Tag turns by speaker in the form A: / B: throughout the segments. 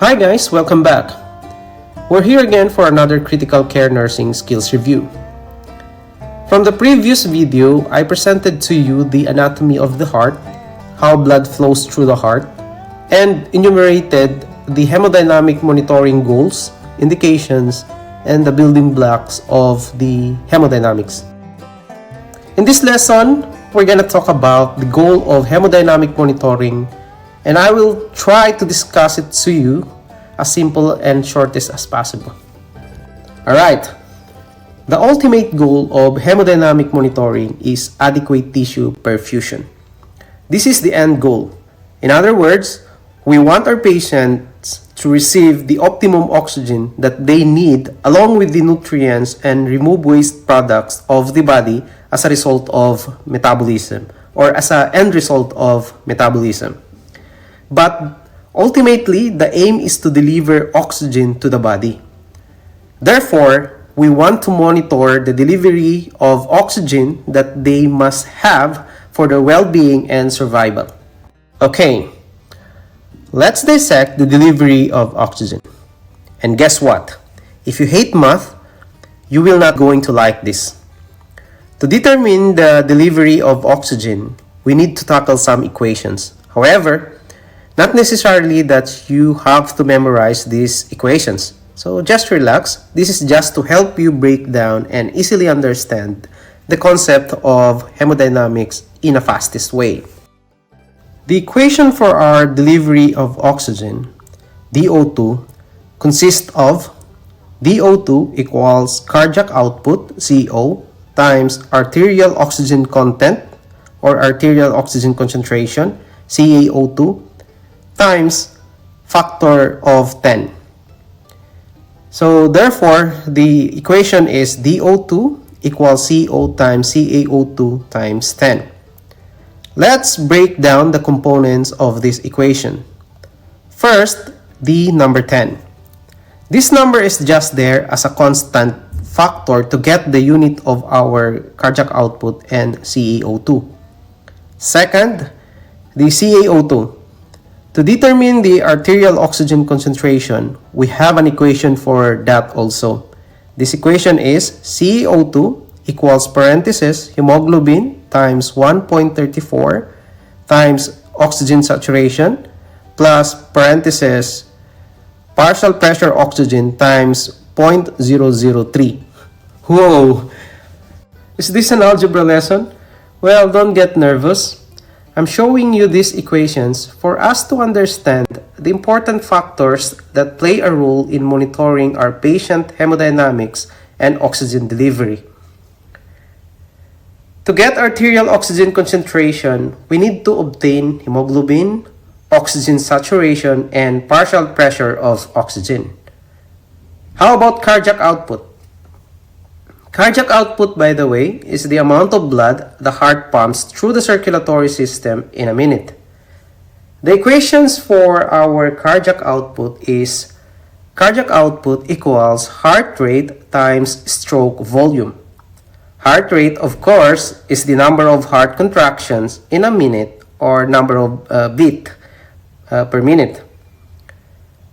A: Hi guys, welcome back. We're here again for another critical care nursing skills review. From the previous video, I presented to you the anatomy of the heart, how blood flows through the heart, and enumerated the hemodynamic monitoring goals, indications, and the building blocks of the hemodynamics. In this lesson, we're going to talk about the goal of hemodynamic monitoring, and I will try to discuss it to you as simple and shortest as possible. Alright, the ultimate goal of hemodynamic monitoring is adequate tissue perfusion. This is the end goal. In other words, we want our patients to receive the optimum oxygen that they need along with the nutrients and remove waste products of the body as a result of metabolism or as an end result of metabolism. But ultimately, the aim is to deliver oxygen to the body. Therefore, we want to monitor the delivery of oxygen that they must have for their well-being and survival. Okay, let's dissect the delivery of oxygen. And guess what? If you hate math, you will not going to like this. To determine the delivery of oxygen, we need to tackle some equations. However, not necessarily that you have to memorize these equations. So just relax. This is just to help you break down and easily understand the concept of hemodynamics in a fastest way. The equation for our delivery of oxygen, DO2, consists of DO2 equals cardiac output, CO, times arterial oxygen content or arterial oxygen concentration, CaO2, times factor of 10. So therefore, the equation is DO2 equals CO times CaO2 times 10. Let's break down the components of this equation. First, the number 10. This number is just there as a constant factor to get the unit of our cardiac output and CaO2. Second, the CaO2. To determine the arterial oxygen concentration, we have an equation for that also. This equation is CaO2 equals parenthesis hemoglobin times 1.34 times oxygen saturation plus parenthesis partial pressure oxygen times 0.003. Whoa! Is this an algebra lesson? Well, don't get nervous. I'm showing you these equations for us to understand the important factors that play a role in monitoring our patient hemodynamics and oxygen delivery. To get arterial oxygen concentration, we need to obtain hemoglobin, oxygen saturation, and partial pressure of oxygen. How about cardiac output? Cardiac output, by the way, is the amount of blood the heart pumps through the circulatory system in a minute. The equations for our cardiac output is cardiac output equals heart rate times stroke volume. Heart rate, of course, is the number of heart contractions in a minute or number of beat per minute.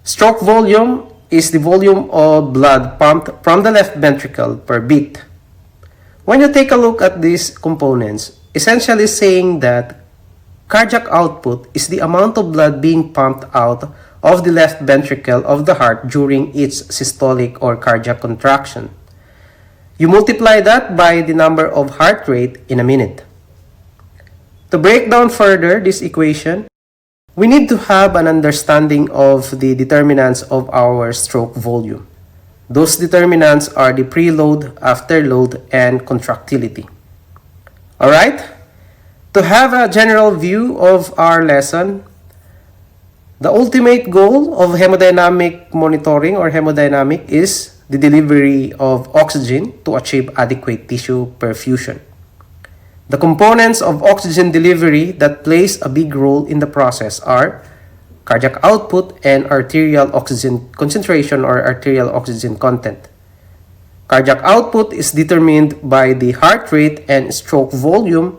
A: Stroke volume is the volume of blood pumped from the left ventricle per beat. When you take a look at these components, essentially saying that cardiac output is the amount of blood being pumped out of the left ventricle of the heart during its systolic or cardiac contraction. You multiply that by the number of heart rate in a minute. To break down further this equation, we need to have an understanding of the determinants of our stroke volume. Those determinants are the preload, afterload, and contractility. Alright? To have a general view of our lesson, the ultimate goal of hemodynamic monitoring or hemodynamic is the delivery of oxygen to achieve adequate tissue perfusion. The components of oxygen delivery that plays a big role in the process are cardiac output and arterial oxygen concentration or arterial oxygen content. Cardiac output is determined by the heart rate and stroke volume,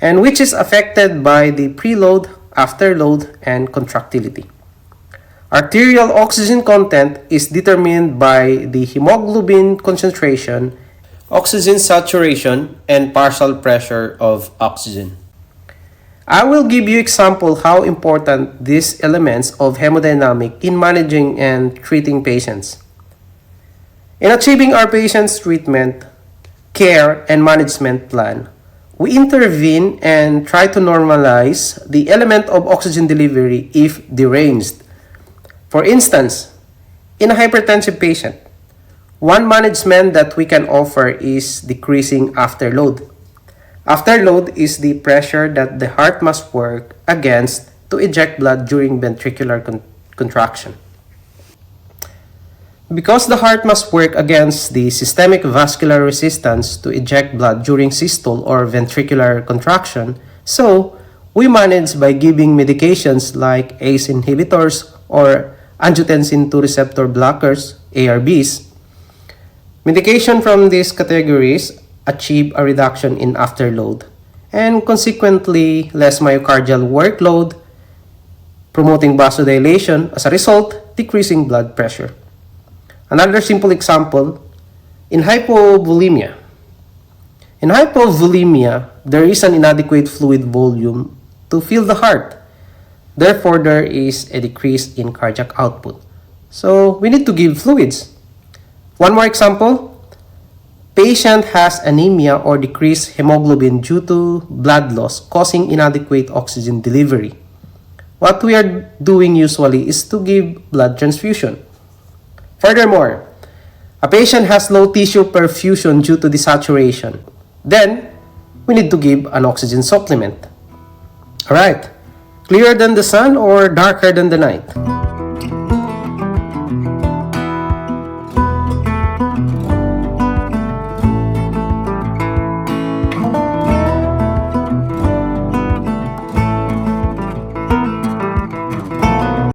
A: and which is affected by the preload, afterload, and contractility. Arterial oxygen content is determined by the hemoglobin concentration, oxygen saturation, and partial pressure of oxygen. I will give you example how important these elements of hemodynamic in managing and treating patients. In achieving our patient's treatment, care, and management plan, we intervene and try to normalize the element of oxygen delivery if deranged. For instance, in a hypertensive patient, one management that we can offer is decreasing afterload. Afterload is the pressure that the heart must work against to eject blood during ventricular contraction. Because the heart must work against the systemic vascular resistance to eject blood during systole or ventricular contraction, so we manage by giving medications like ACE inhibitors or angiotensin II receptor blockers, ARBs. Medication from these categories achieve a reduction in afterload and consequently less myocardial workload, promoting vasodilation, as a result, decreasing blood pressure. Another simple example, in hypovolemia. In hypovolemia, there is an inadequate fluid volume to fill the heart. Therefore, there is a decrease in cardiac output. So, we need to give fluids. One more example, patient has anemia or decreased hemoglobin due to blood loss causing inadequate oxygen delivery. What we are doing usually is to give blood transfusion. Furthermore, a patient has low tissue perfusion due to desaturation. Then, we need to give an oxygen supplement. Alright, clearer than the sun or darker than the night?